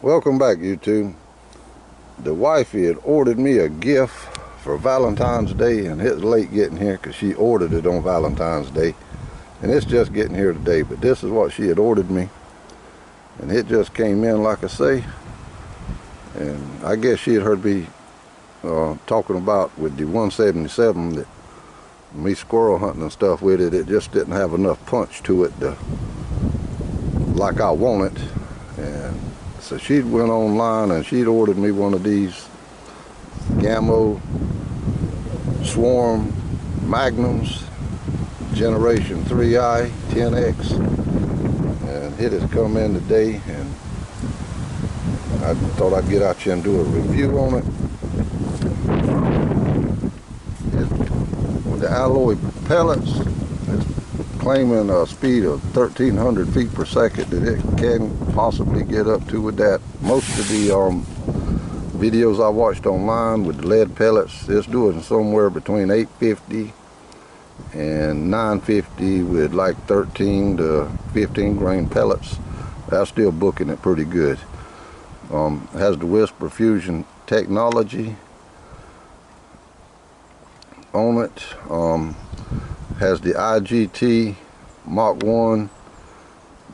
Welcome back, YouTube. The wifey had ordered me a gift for Valentine's Day, and it's late getting here because she ordered it on Valentine's Day, and it's just getting here today. But this is what she had ordered me, and it just came in, like I say. And I guess she had heard me talking about with the 177 that me squirrel hunting and stuff with it, it just didn't have enough punch to it like I want it. And so she went online and she'd ordered me one of these GAMO SWARM Magnums, GEN3i 10X, and it has come in today, and I thought I'd get out here and do a review on it. The alloy pellets is claiming a speed of 1,300 feet per second that it can possibly get up to with that. Most of the videos I watched online with the lead pellets, it's doing somewhere between 850 and 950 with like 13 to 15 grain pellets. That's still booking it pretty good. Has the Whisper Fusion technology on it. Has the IGT Mach 1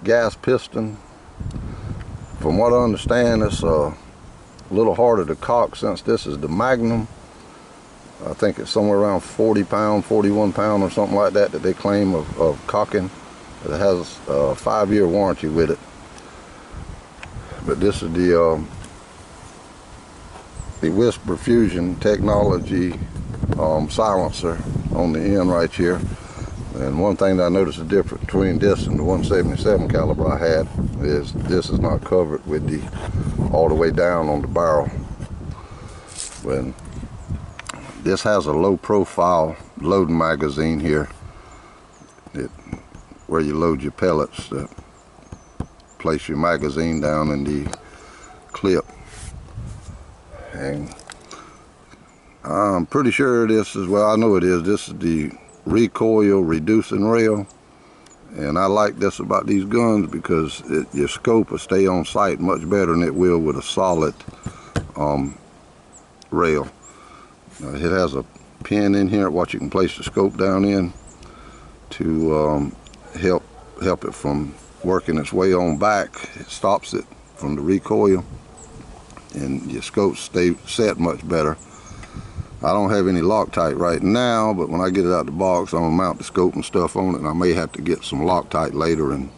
gas piston. From what I understand, it's a little harder to cock since this is the Magnum. I think it's somewhere around 40 pound, 41 pound or something like that they claim of cocking. It has a 5-year warranty with it. But this is the Whisper Fusion technology silencer on the end right here. And one thing that I noticed the difference between this and the 177 caliber I had is this is not covered with the all the way down on the barrel. When this has a low profile loading magazine here, where you load your pellets, to place your magazine down in the clip. And I'm pretty sure this is, well, I know it is, this is the recoil reducing rail. And I like this about these guns because your scope will stay on sight much better than it will with a solid rail. It has a pin in here what you can place the scope down in to help it from working its way on back. It stops it from the recoil, and your scopes stay set much better. I don't have any Loctite right now, but when I get it out the box, I'm gonna mount the scope and stuff on it, and I may have to get some Loctite later and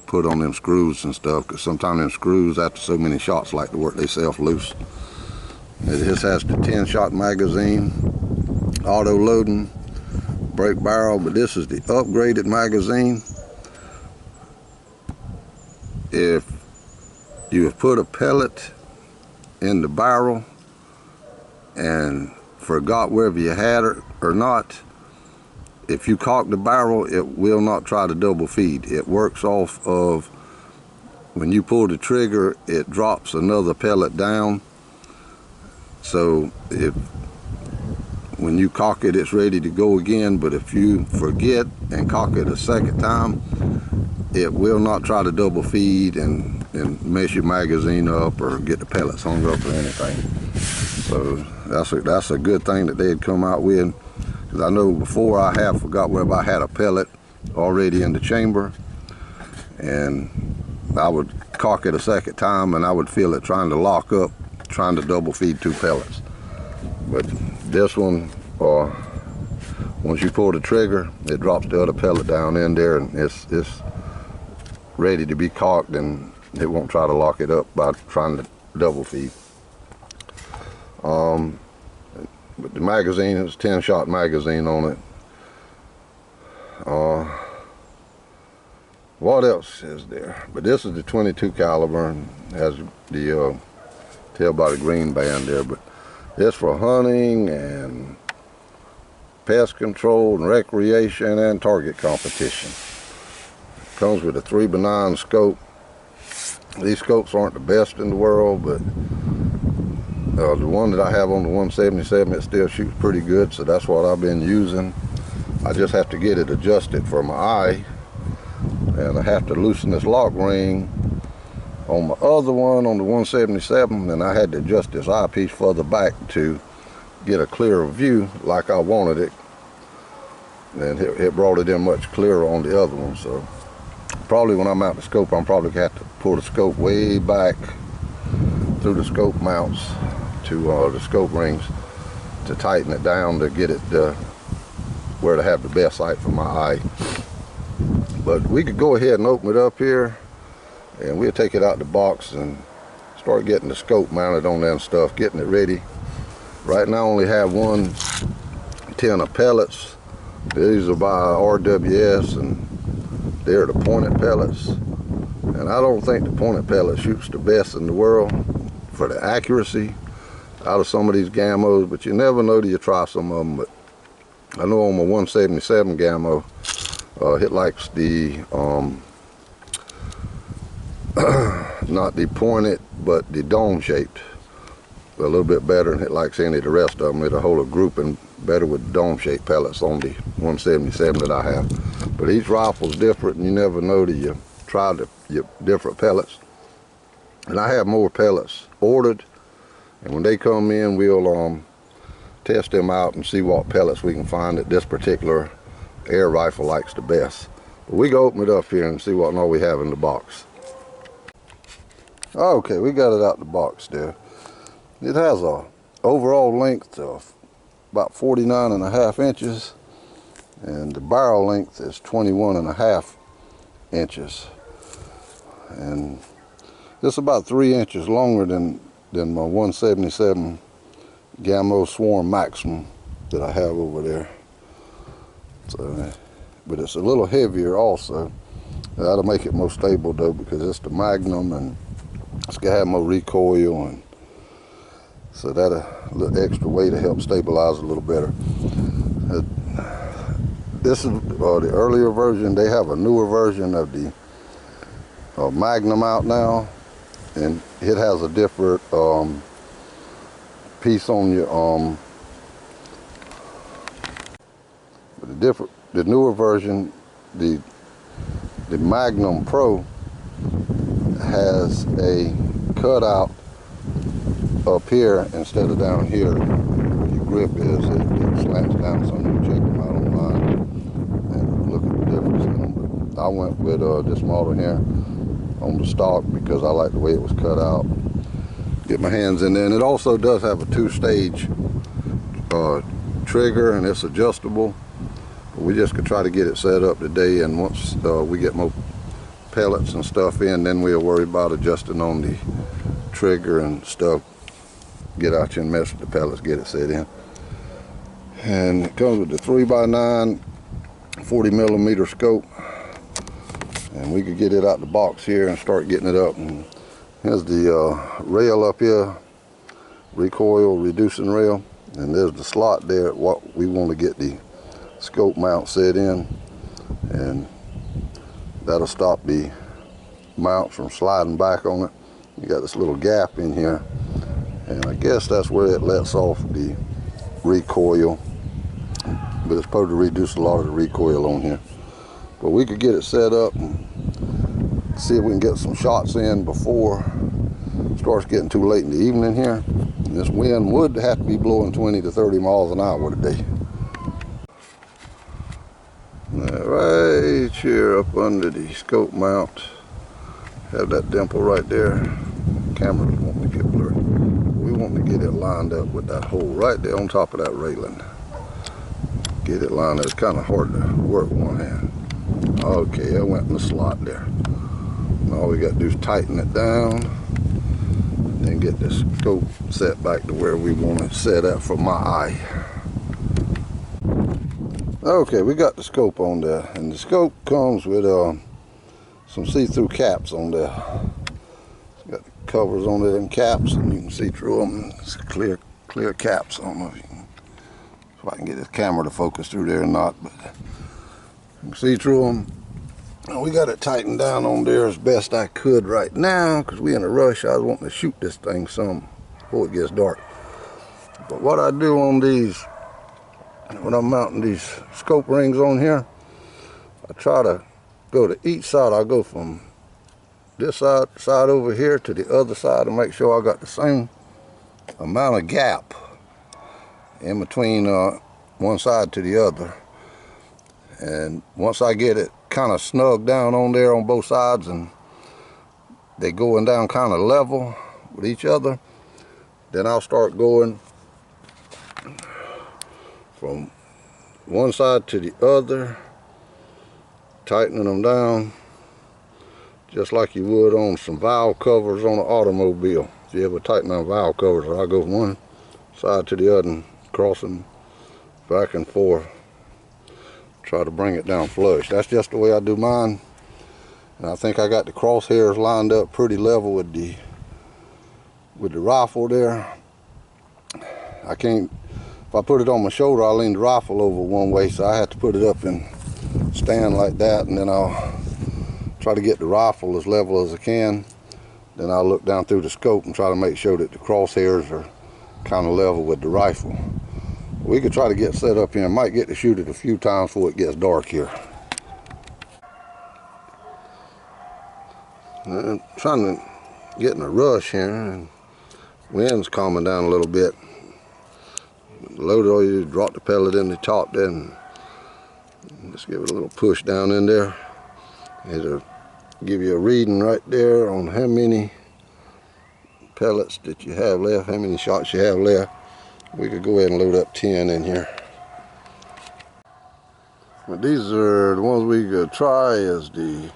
put on them screws and stuff, because sometimes them screws, after so many shots, like to work themselves loose. This has the 10-shot magazine, auto loading, break barrel, but this is the upgraded magazine. If you have put a pellet in the barrel and forgot whether you had it or not, if you cock the barrel, it will not try to double feed. It works off of when you pull the trigger, it drops another pellet down. So when you cock it, it's ready to go again. But if you forget and cock it a second time, it will not try to double feed and mess your magazine up or get the pellets hung up or anything. So that's a good thing that they had come out with, because I know before I have forgot whether I had a pellet already in the chamber, and I would cock it a second time and I would feel it trying to lock up, trying to double feed 2 pellets. But this one, once you pull the trigger, it drops the other pellet down in there, and it's ready to be cocked, and it won't try to lock it up by trying to double feed. But the magazine is a 10-shot magazine on it. What else is there? But this is the 22 caliber and has the tell by the green band there. But it's for hunting and pest control and recreation and target competition. It comes with a 3x9 scope. These scopes aren't the best in the world, but the one that I have on the 177, it still shoots pretty good, so that's what I've been using. I just have to get it adjusted for my eye, and I have to loosen this lock ring on my other one, on the 177, and I had to adjust this eyepiece further back to get a clearer view like I wanted it, and it brought it in much clearer on the other one. So probably when I mount the scope, I'm probably gonna have to pull the scope way back through the scope mounts to the scope rings to tighten it down to get it where to have the best sight for my eye. But we could go ahead and open it up here, and we'll take it out the box and start getting the scope mounted on there and stuff, getting it ready. Right now I only have one tin of pellets. These are by RWS, and they're the pointed pellets. And I don't think the pointed pellet shoots the best in the world for the accuracy out of some of these GAMOs, but you never know till you try some of them. But I know on my 177 GAMO, it likes the not the pointed, but the dome shaped a little bit better, and it likes any of the rest of them. It'll hold a grouping better with dome shaped pellets on the 177 that I have. But each rifle's different, and you never know till you try your different pellets. And I have more pellets ordered, and when they come in, we'll test them out and see what pellets we can find that this particular air rifle likes the best. But we go open it up here and see what all we have in the box. Okay, we got it out the box there. It has a overall length of about 49.5 inches, and the barrel length is 21.5 inches. And it's about 3 inches longer than my 177 GAMO SWARM MAGNUM that I have over there. So, but it's a little heavier also. That'll make it more stable though, because it's the Magnum and it's gonna have more recoil, and so that a little extra weight to help stabilize a little better. This is the earlier version. They have a newer version of the Magnum out now, and it has a different piece on your the newer version, the Magnum Pro has a cutout up here instead of down here. Your grip is, it slants down, so you can check them out online and look at the difference in them. But I went with this model here on the stock because I like the way it was cut out. Get my hands in there, and it also does have a 2-stage trigger, and it's adjustable. But we just could try to get it set up today, and once we get more pellets and stuff in, then we'll worry about adjusting on the trigger and stuff. Get out here and mess with the pellets, get it set in. And it comes with the 3x9 40mm scope, and we could get it out the box here and start getting it up. And here's the rail up here, recoil reducing rail, and there's the slot there, what we want to get the scope mount set in, and that'll stop the mount from sliding back on it. You got this little gap in here, and I guess that's where it lets off the recoil, but it's supposed to reduce a lot of the recoil on here. But we could get it set up and see if we can get some shots in before it starts getting too late in the evening here. And this wind would have to be blowing 20 to 30 miles an hour today. Now, right here up under the scope mount, have that dimple right there. Camera's wanting to get blurry. We want to get it lined up with that hole right there on top of that railing. Get it lined up. It's kind of hard to work with one hand. Okay, I went in the slot there. Now all we got to do is tighten it down, and then get the scope set back to where we want it set up for my eye. Okay, we got the scope on there, and the scope comes with some see-through caps on there. It's got the covers on there and caps, and you can see through them. It's clear caps. I don't know if I can get this camera to focus through there or not, but you can see through them. And we got it tightened down on there as best I could right now, because we're in a rush. I was wanting to shoot this thing some before it gets dark. But what I do on these, when I'm mounting these scope rings on here, I try to go to each side. I go from this side over here to the other side to make sure I got the same amount of gap in between one side to the other. And once I get it kind of snug down on there on both sides and they going down kind of level with each other, then I'll start going from one side to the other, tightening them down just like you would on some valve covers on an automobile. If you ever tighten on valve covers, I'll go from one side to the other and crossing back and forth, try to bring it down flush. That's just the way I do mine. And I think I got the crosshairs lined up pretty level with the rifle there. I can't, if I put it on my shoulder, I'll lean the rifle over one way, so I have to put it up and stand like that, and then I'll try to get the rifle as level as I can. Then I'll look down through the scope and try to make sure that the crosshairs are kind of level with the rifle. We could try to get set up here. Might get to shoot it a few times before it gets dark here. I'm trying to get in a rush here, and wind's calming down a little bit. Load it, all you drop the pellet in the top there and just give it a little push down in there. It'll give you a reading right there on how many pellets that you have left, how many shots you have left. We could go ahead and load up 10 in here. But these are the ones we could try is the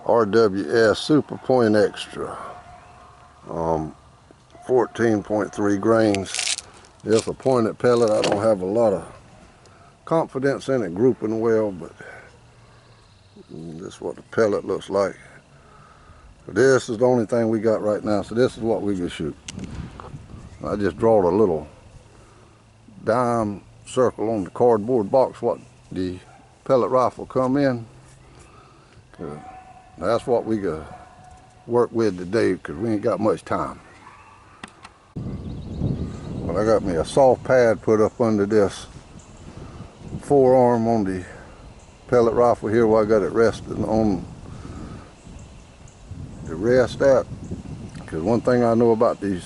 RWS Super Point Extra. 14.3 grains. It's a pointed pellet. I don't have a lot of confidence in it grouping well, but this is what the pellet looks like. This is the only thing we got right now, so this is what we can shoot. I just drawed a little dime circle on the cardboard box what the pellet rifle come in. That's what we could work with today because we ain't got much time. Well, I got me a soft pad put up under this forearm on the pellet rifle here where I got it resting on the rest at. Because one thing I know about these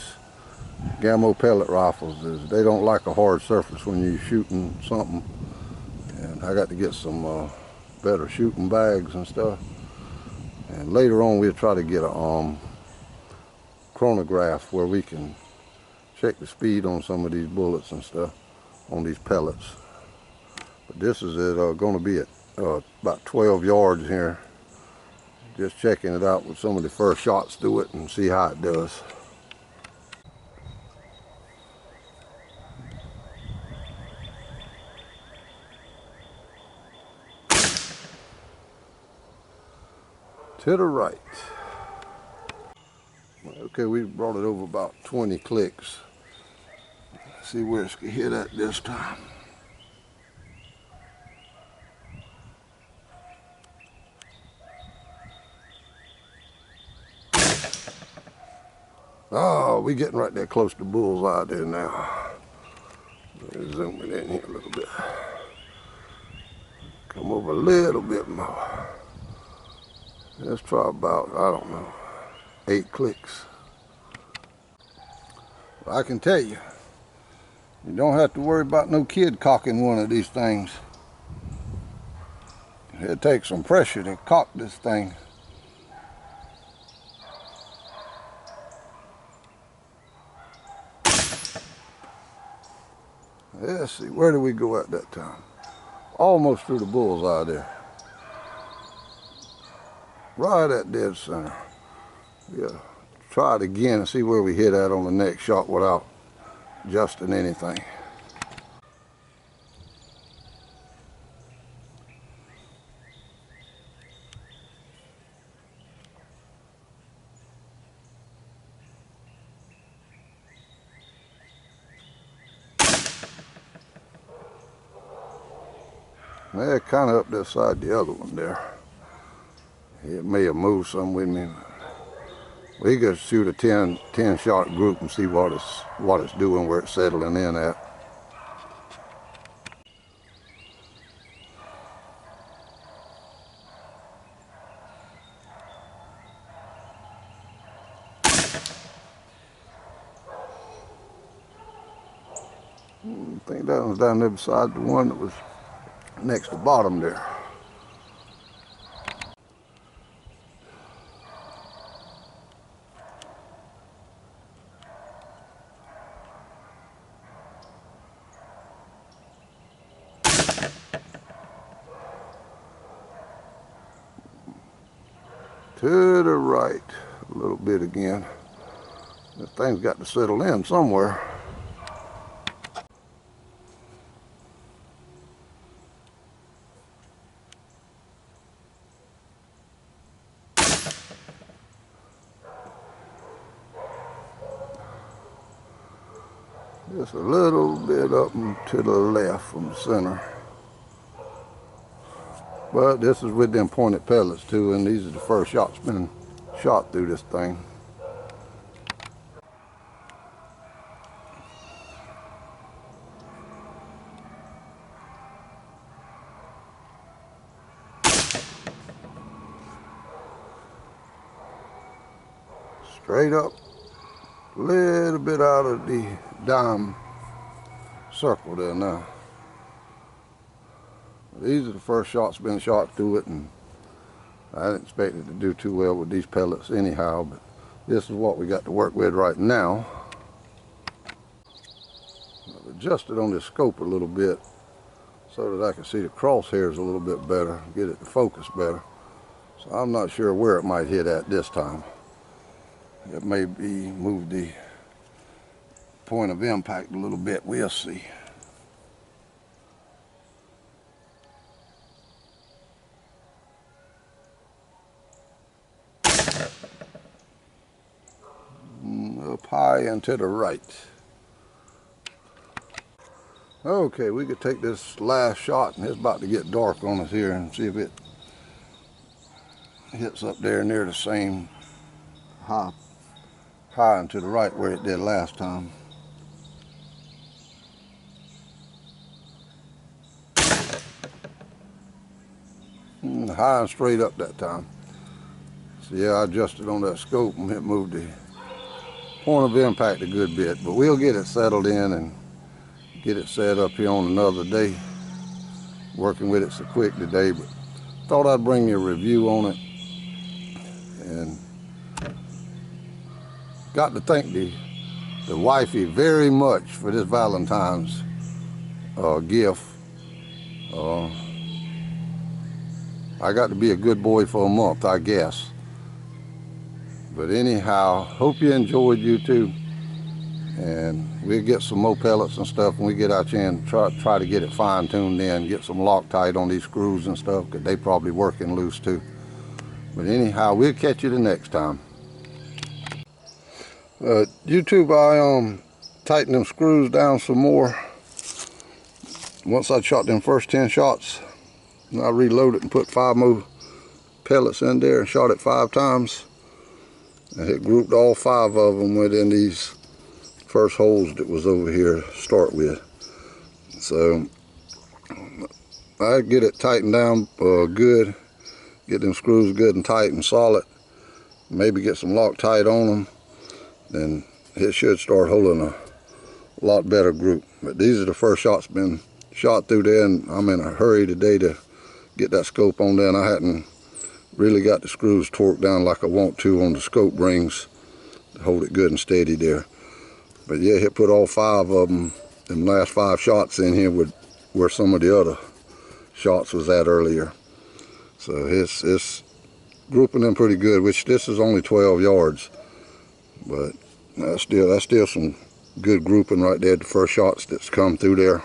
GAMO pellet rifles is they don't like a hard surface when you're shooting something. And I got to get some better shooting bags and stuff. And later on we'll try to get a chronograph where we can check the speed on some of these bullets and stuff on these pellets. But this is going to be at about 12 yards here. Just checking it out with some of the first shots through it and see how it does. To the right. Okay, we brought it over about 20 clicks. See where it's gonna hit at this time. Oh, we getting right there close to bullseye there now. Zoom it in here a little bit. Come over a little bit more. Let's try about, I don't know, 8 clicks. I can tell you, you don't have to worry about no kid cocking one of these things. It takes some pressure to cock this thing. Let's see, where did we go at that time? Almost through the bullseye there. Right at dead center. Yeah. Try it again and see where we hit at on the next shot without adjusting anything. They're kind of up this side, the other one there. It may have moved some with me. We could shoot a 10 shot group and see what it's doing, where it's settling in at. I think that was down there beside the one that was next to bottom there. To the right a little bit again. This thing's got to settle in somewhere. Just a little bit up and to the left from the center. But this is with them pointed pellets too, and these are the first shots been shot through this thing. Straight up, a little bit out of the dime circle there now. These are the first shots been shot through it, and I didn't expect it to do too well with these pellets anyhow, but this is what we got to work with right now. I've adjusted on this scope a little bit so that I can see the crosshairs a little bit better, get it to focus better. So I'm not sure where it might hit at this time. It may be moved the point of impact a little bit, we'll see. Up high and to the right. Okay, we could take this last shot, and it's about to get dark on us here, and see if it hits up there near the same high and to the right where it did last time. High and straight up that time. So yeah, I adjusted on that scope and it moved the point of impact a good bit, but we'll get it settled in and get it set up here on another day. Working with it so quick today, but thought I'd bring you a review on it. And got to thank the wifey very much for this Valentine's gift. I got to be a good boy for a month, I guess. But anyhow, hope you enjoyed, you too. And we'll get some more pellets and stuff when we get out here and try to get it fine-tuned in, get some Loctite on these screws and stuff, because they probably working loose too. But anyhow, we'll catch you the next time. YouTube, I tightened them screws down some more. Once I shot them first 10 shots, I reloaded and put 5 more pellets in there and shot it 5 times. And it grouped all 5 of them within these first holes that was over here to start with. So I get it tightened down good, get them screws good and tight and solid, maybe get some Loctite on them, then it should start holding a lot better group. But these are the first shots been shot through there, and I'm in a hurry today to get that scope on there, and I hadn't really got the screws torqued down like I want to on the scope rings to hold it good and steady there. But yeah, he put all 5 of them last 5 shots in here with where some of the other shots was at earlier. So it's grouping them pretty good, which this is only 12 yards. But that's still some good grouping right there, the first shots that's come through there.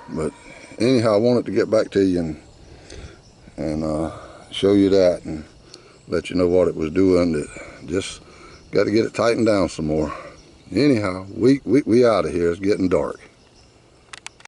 But anyhow, I wanted to get back to you and show you that and let you know what it was doing. That just got to get it tightened down some more. Anyhow, we out of here. It's getting dark.